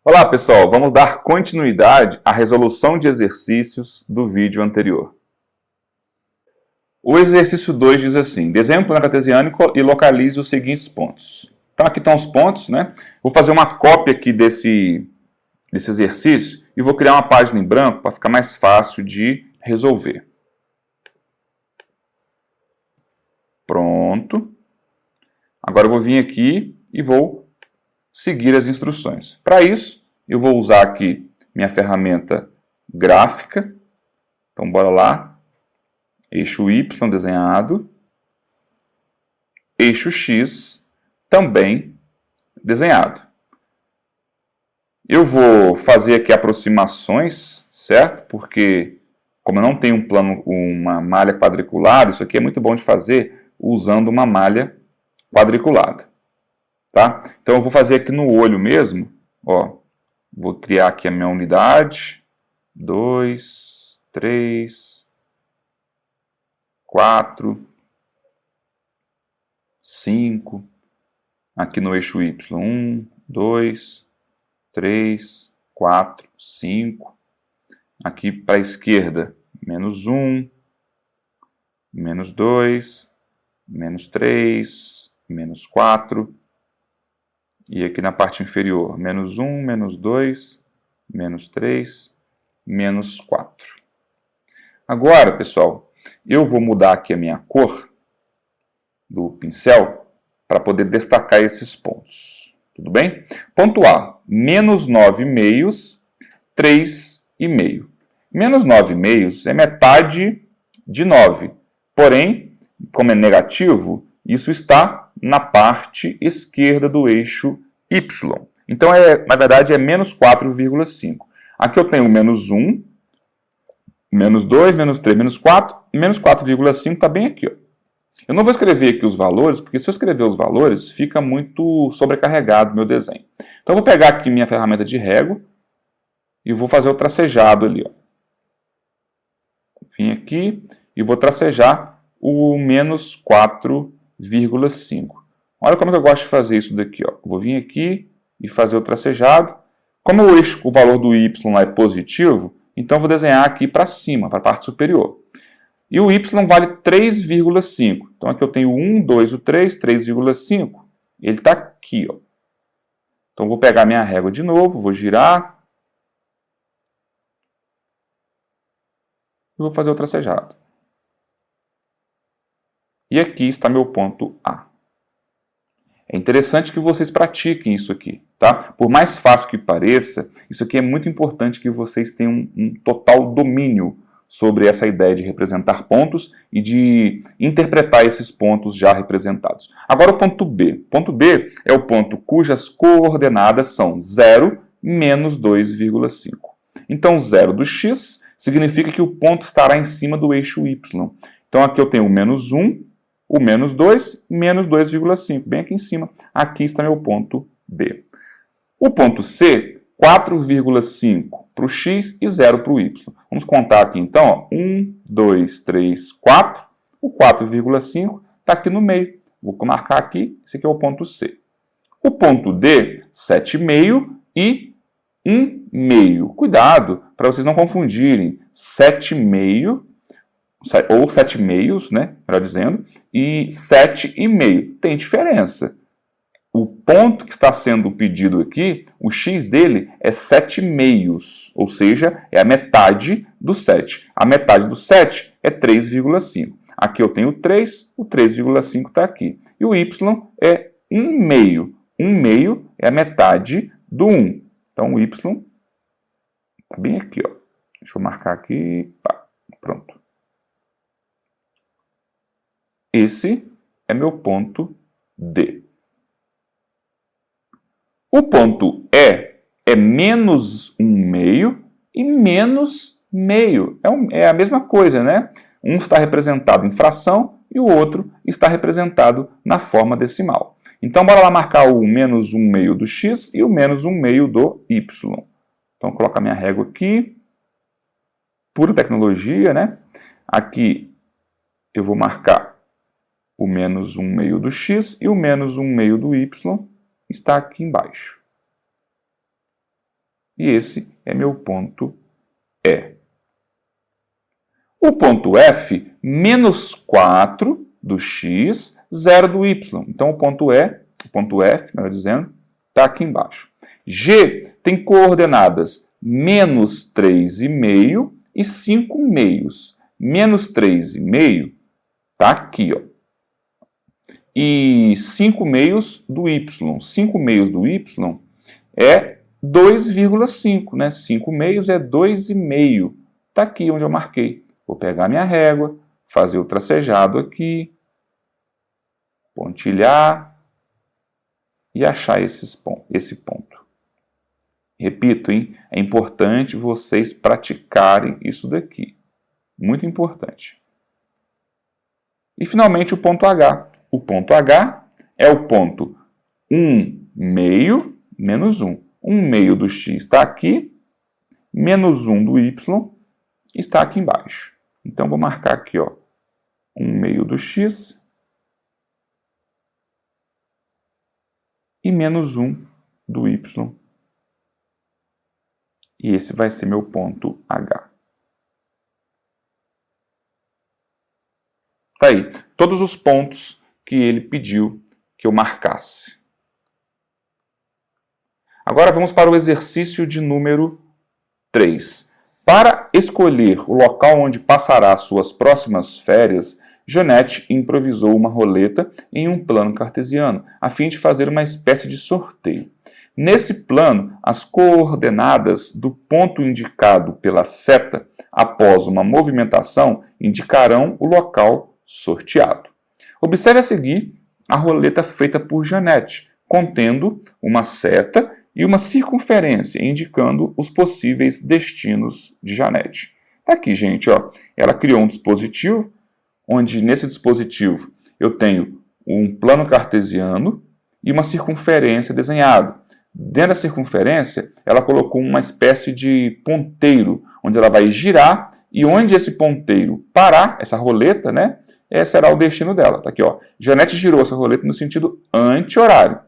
Olá pessoal, vamos dar continuidade à resolução de exercícios do vídeo anterior. O exercício 2 diz assim: desenhe um plano cartesiano e localize os seguintes pontos. Então aqui estão os pontos, né? Vou fazer uma cópia aqui desse exercício e vou criar uma página em branco para ficar mais fácil de resolver. Pronto. Agora eu vou vir aqui e vou seguir as instruções. Para isso, eu vou usar aqui minha ferramenta gráfica. Então, bora lá. Eixo Y desenhado. Eixo X também desenhado. Eu vou fazer aqui aproximações, certo? Porque, como eu não tenho um plano, uma malha quadriculada, isso aqui é muito bom de fazer usando uma malha quadriculada. Tá? Então eu vou fazer aqui no olho mesmo, ó, vou criar aqui a minha unidade, 2, 3, 4, 5, aqui no eixo Y, 1, 2, 3, 4, 5, aqui para a esquerda, menos 1, menos 2, menos 3, menos 4, e aqui na parte inferior, menos 1, menos 2, menos 3, menos 4. Agora, pessoal, eu vou mudar aqui a minha cor do pincel para poder destacar esses pontos. Tudo bem? Ponto A, menos 9/2, 3,5. Menos 9/2 é metade de 9. Porém, como é negativo, isso está na parte esquerda do eixo Y. Então, na verdade, é menos 4,5. Aqui eu tenho menos 1, menos 2, menos 3, menos 4, e menos 4,5 está bem aqui. Ó. Eu não vou escrever aqui os valores, porque se eu escrever os valores, fica muito sobrecarregado o meu desenho. Então, eu vou pegar aqui minha ferramenta de régua e vou fazer o tracejado ali. Ó. Vim aqui e vou tracejar o menos 4,5. Olha como é que eu gosto de fazer isso daqui. Ó. Vou vir aqui e fazer o tracejado. Como o valor do y lá é positivo, então eu vou desenhar aqui para cima, para a parte superior. E o y vale 3,5. Então aqui eu tenho 1, 2, o 3, 3,5. Ele está aqui. Ó. Então eu vou pegar minha régua de novo, vou girar. E vou fazer o tracejado. E aqui está meu ponto A. É interessante que vocês pratiquem isso aqui, tá? Por mais fácil que pareça, isso aqui é muito importante que vocês tenham um total domínio sobre essa ideia de representar pontos e de interpretar esses pontos já representados. Agora o ponto B. Ponto B é o ponto cujas coordenadas são 0, menos 2,5. Então 0 do x significa que o ponto estará em cima do eixo y. Então aqui eu tenho o menos 1, o menos 2, menos 2,5, bem aqui em cima. Aqui está meu ponto B. O ponto C, 4,5 para o x e 0 para o y. Vamos contar aqui então, ó, 1, 2, 3, 4. O 4,5 está aqui no meio. Vou marcar aqui, esse aqui é o ponto C. O ponto D, 7,5 e 1,5. Cuidado para vocês não confundirem 7,5 ou 7,5, né, melhor dizendo, e 7,5. Tem diferença. O ponto que está sendo pedido aqui, o x dele é 7,5, ou seja, é a metade do 7. A metade do 7 é 3,5. Aqui eu tenho 3, o 3,5 está aqui. E o y é 1,5. 1,5 é a metade do 1. Então o y está bem aqui. Ó. Deixa eu marcar aqui. Pronto. Esse é meu ponto D. O ponto E é menos 1,5 e menos meio. É a mesma coisa, né? Um está representado em fração e o outro está representado na forma decimal. Então, bora lá marcar o menos 1,5 do x e o menos 1,5 do y. Então, coloco a minha régua aqui. Pura tecnologia, né? Aqui eu vou marcar o menos 1,5 do x e o menos 1,5 do y está aqui embaixo. e esse é meu ponto E. O ponto F, menos 4 do x, 0 do y. Então, o ponto F, melhor dizendo, está aqui embaixo. G tem coordenadas menos 3,5 e 5 meios. Menos 3,5 está aqui, ó. E 5 meios do y. 5 meios do y é 2,5, né? 5 meios é 2,5. Está aqui onde eu marquei. Vou pegar minha régua, fazer o tracejado aqui, pontilhar e achar esse ponto. Repito, hein? É importante vocês praticarem isso daqui. Muito importante. E, finalmente, o ponto H. O ponto H é o ponto 1 meio menos 1. 1 meio do x está aqui, menos 1 do y está aqui embaixo. Então, vou marcar aqui, ó, 1 meio do x e menos 1 do y. E esse vai ser meu ponto H. Tá aí, todos os pontos que ele pediu que eu marcasse. Agora vamos para o exercício de número 3. Para escolher o local onde passará suas próximas férias, Janete improvisou uma roleta em um plano cartesiano, a fim de fazer uma espécie de sorteio. Nesse plano, as coordenadas do ponto indicado pela seta após uma movimentação indicarão o local sorteado. Observe a seguir a roleta feita por Janete, contendo uma seta e uma circunferência, indicando os possíveis destinos de Janete. Tá aqui, gente, ó. Ela criou um dispositivo, onde nesse dispositivo eu tenho um plano cartesiano e uma circunferência desenhada. Dentro da circunferência, ela colocou uma espécie de ponteiro, onde ela vai girar, e onde esse ponteiro parar, essa roleta, né, será o destino dela. Tá aqui, ó. Janete girou essa roleta no sentido anti-horário,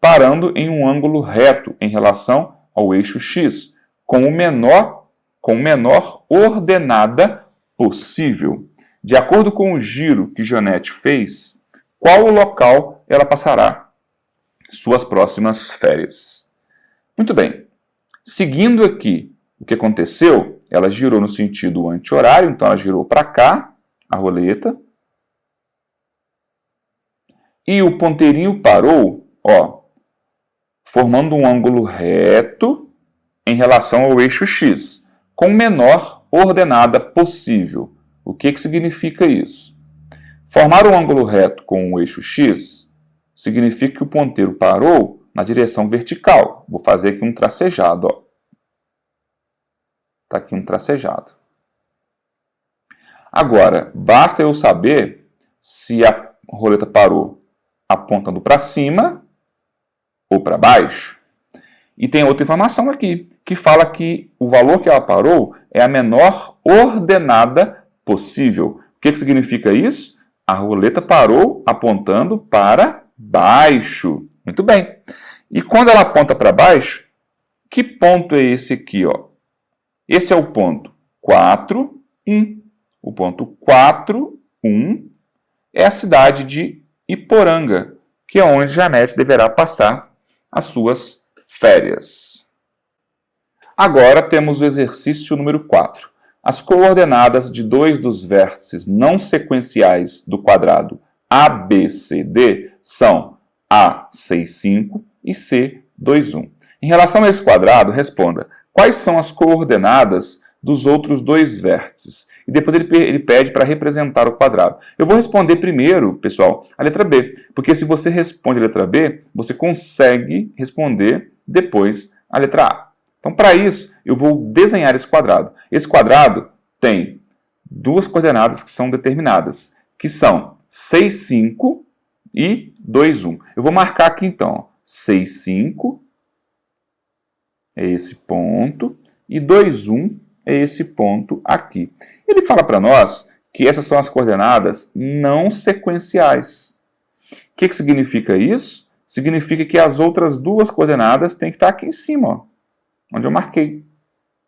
parando em um ângulo reto em relação ao eixo x, com menor ordenada possível. De acordo com o giro que Janete fez, qual o local ela passará suas próximas férias? Muito bem. Seguindo aqui o que aconteceu, ela girou no sentido anti-horário, então ela girou para cá, a roleta, e o ponteirinho parou, ó, formando um ângulo reto em relação ao eixo x, com menor ordenada possível. O que significa isso? Formar um ângulo reto com o eixo x significa que o ponteiro parou na direção vertical. Vou fazer aqui um tracejado, ó. Tá aqui um tracejado. Agora, basta eu saber se a roleta parou apontando para cima ou para baixo. E tem outra informação aqui, que fala que o valor que ela parou é a menor ordenada possível. O que significa isso? A roleta parou apontando para baixo. Muito bem. E quando ela aponta para baixo, que ponto é esse aqui, ó? Esse é o ponto 4, 1. O ponto 4, 1 é a cidade de Iporanga, que é onde Janete deverá passar as suas férias. Agora temos o exercício número 4. As coordenadas de dois dos vértices não sequenciais do quadrado ABCD são A65 e C21. Em relação a esse quadrado, responda quais são as coordenadas dos outros dois vértices. E depois ele pede para representar o quadrado. Eu vou responder primeiro, pessoal, a letra B, porque se você responde a letra B, você consegue responder depois a letra A. Então, para isso, eu vou desenhar esse quadrado. Esse quadrado tem duas coordenadas que são determinadas, que são 6,5 e 2,1. Eu vou marcar aqui, então, 6,5 é esse ponto e 2,1 é esse ponto aqui. Ele fala para nós que essas são as coordenadas não sequenciais. O que significa isso? Significa que as outras duas coordenadas têm que estar aqui em cima, ó. onde eu marquei.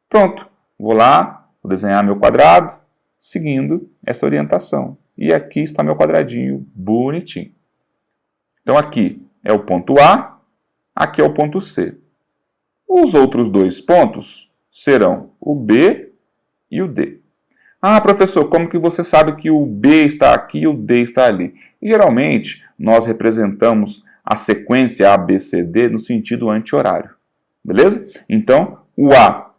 Pronto, vou lá, vou desenhar meu quadrado, seguindo essa orientação. E aqui está meu quadradinho bonitinho. Então aqui é o ponto A, aqui é o ponto C. Os outros dois pontos serão o B e o D. Ah, professor, como que você sabe que o B está aqui e o D está ali? E, geralmente, nós representamos a sequência ABCD no sentido anti-horário. Beleza? Então, o A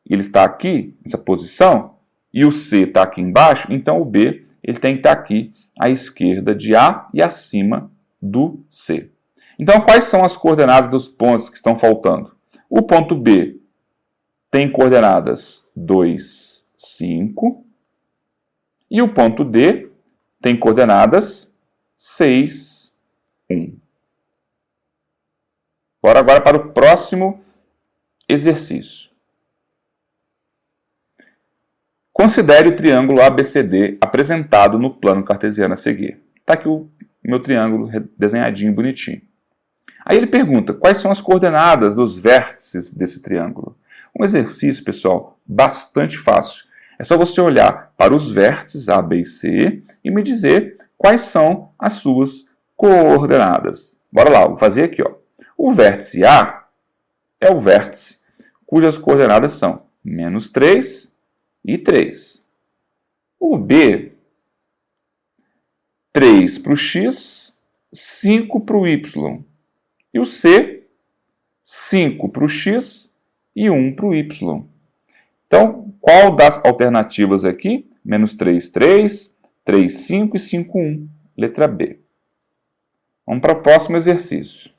ele está aqui, nessa posição, e o C está aqui embaixo, então o B ele tem que estar aqui à esquerda de A e acima do C. Então, quais são as coordenadas dos pontos que estão faltando? O ponto B tem coordenadas 2, 5. E o ponto D tem coordenadas 6, 1. Bora agora para o próximo exercício. Considere o triângulo ABCD apresentado no plano cartesiano a seguir. Está aqui o meu triângulo desenhadinho, bonitinho. Aí ele pergunta, quais são as coordenadas dos vértices desse triângulo? Um exercício, pessoal, bastante fácil. É só você olhar para os vértices A, B e C e me dizer quais são as suas coordenadas. Bora lá, vou fazer aqui. Ó. O vértice A é o vértice cujas coordenadas são -3 e 3. O B, 3 para o X, 5 para o Y. E o C, 5 para o X e 1 para o Y. Então, qual das alternativas aqui? -3, 3, 3, 5 e 5, 1. Letra B. Vamos para o próximo exercício.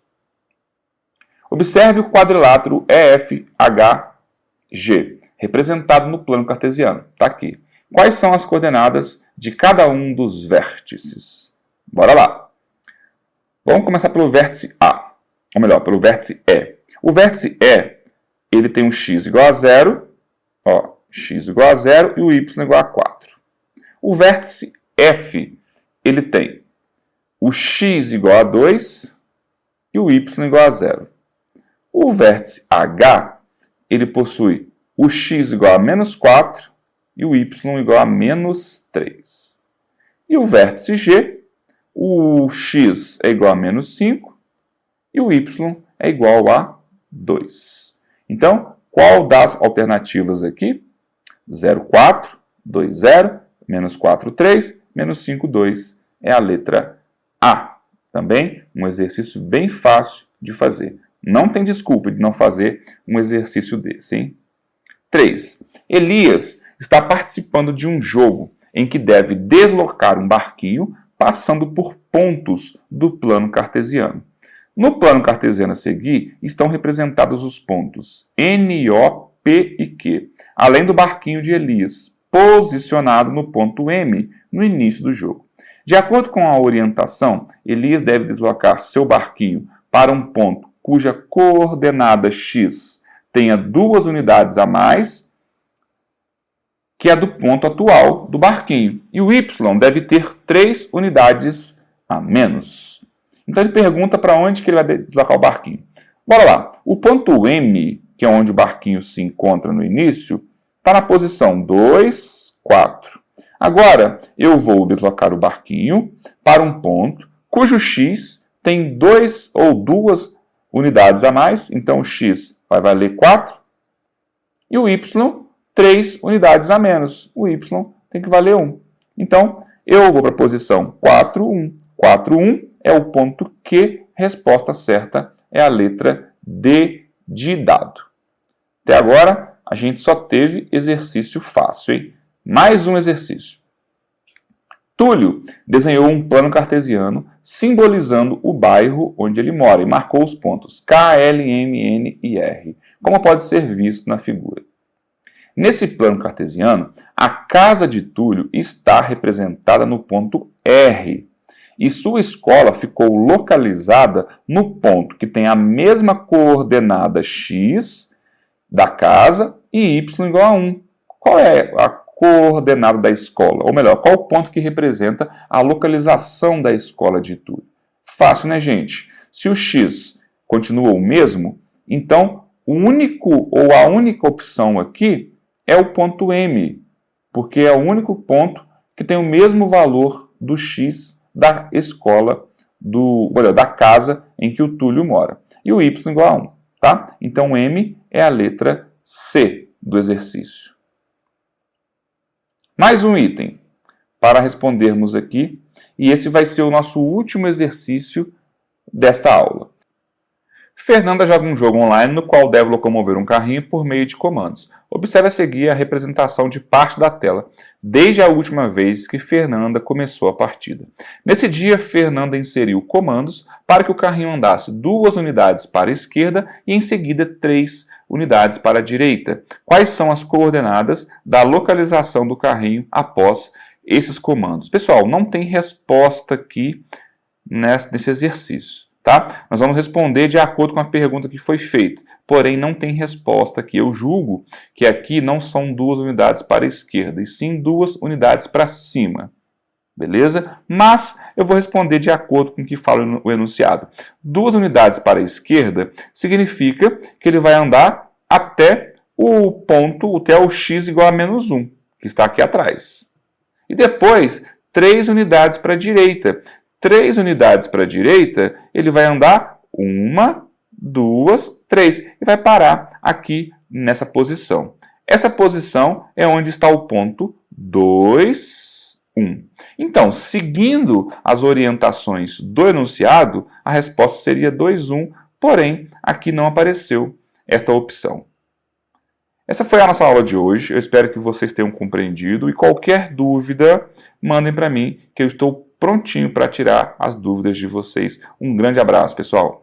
Observe o quadrilátero EFHG, representado no plano cartesiano. Está aqui. Quais são as coordenadas de cada um dos vértices? Bora lá. Vamos começar pelo vértice A. Ou melhor, pelo vértice E. O vértice E, ele tem um x igual a 0, ó, x igual a 0 e o y igual a 4. O vértice F, ele tem o x igual a 2 e o y igual a 0. O vértice H, ele possui o x igual a -4 e o y igual a -3. E o vértice G, o x é igual a -5 e o y é igual a 2. Então, qual das alternativas aqui? 0, 4, 2, 0, -4, 3, -5, 2 é a letra A. Também um exercício bem fácil de fazer. Não tem desculpa de não fazer um exercício desse, hein? 3. Elias está participando de um jogo em que deve deslocar um barquinho passando por pontos do plano cartesiano. No plano cartesiano a seguir, estão representados os pontos N, O, P e Q, além do barquinho de Elias, posicionado no ponto M, no início do jogo. De acordo com a orientação, Elias deve deslocar seu barquinho para um ponto cuja coordenada x tenha 2 unidades a mais que a do ponto atual do barquinho, e o y deve ter 3 unidades a menos. Então ele pergunta para onde que ele vai deslocar o barquinho. Bora lá. O ponto M, que é onde o barquinho se encontra no início, está na posição 2, 4. Agora, eu vou deslocar o barquinho para um ponto cujo x tem 2 ou 2 unidades a mais, então o x vai valer 4, e o y, 3 unidades a menos. O y tem que valer 1. Então, eu vou para a posição 4, 1. 4, 1 é o ponto Q, resposta certa é a letra D de dado. Até agora, a gente só teve exercício fácil, hein? Mais um exercício. Túlio desenhou um plano cartesiano simbolizando o bairro onde ele mora e marcou os pontos K, L, M, N e R, como pode ser visto na figura. Nesse plano cartesiano, a casa de Túlio está representada no ponto R, e sua escola ficou localizada no ponto que tem a mesma coordenada x da casa e y igual a 1. Qual é a coordenada da escola? Ou melhor, qual o ponto que representa a localização da escola de Túlio? Fácil, né, gente? Se o x continua o mesmo, então o único ou a única opção aqui é o ponto M, porque é o único ponto que tem o mesmo valor do x da escola, da casa em que o Túlio mora. E o y igual a 1, tá? Então M é a letra C do exercício. Mais um item para respondermos aqui, e esse vai ser o nosso último exercício desta aula. Fernanda joga um jogo online no qual deve locomover um carrinho por meio de comandos. Observe a seguir a representação de parte da tela, desde a última vez que Fernanda começou a partida. Nesse dia, Fernanda inseriu comandos para que o carrinho andasse 2 unidades para a esquerda e em seguida 3 unidades para a direita. Quais são as coordenadas da localização do carrinho após esses comandos? Pessoal, não tem resposta aqui nesse exercício. Tá? Nós vamos responder de acordo com a pergunta que foi feita, porém não tem resposta aqui. Eu julgo que aqui não são 2 unidades para a esquerda, e sim 2 unidades para cima. Beleza? Mas eu vou responder de acordo com o que fala o enunciado. 2 unidades para a esquerda significa que ele vai andar até o ponto, até o x igual a menos 1, que está aqui atrás. E depois, 3 unidades para a direita. 3 unidades para a direita, ele vai andar 1, 2, 3 e vai parar aqui nessa posição. Essa posição é onde está o ponto 2, 1. Então, seguindo as orientações do enunciado, a resposta seria 2, 1, porém, aqui não apareceu esta opção. Essa foi a nossa aula de hoje, eu espero que vocês tenham compreendido e qualquer dúvida, mandem para mim que eu estou prontinho para tirar as dúvidas de vocês. Um grande abraço, pessoal!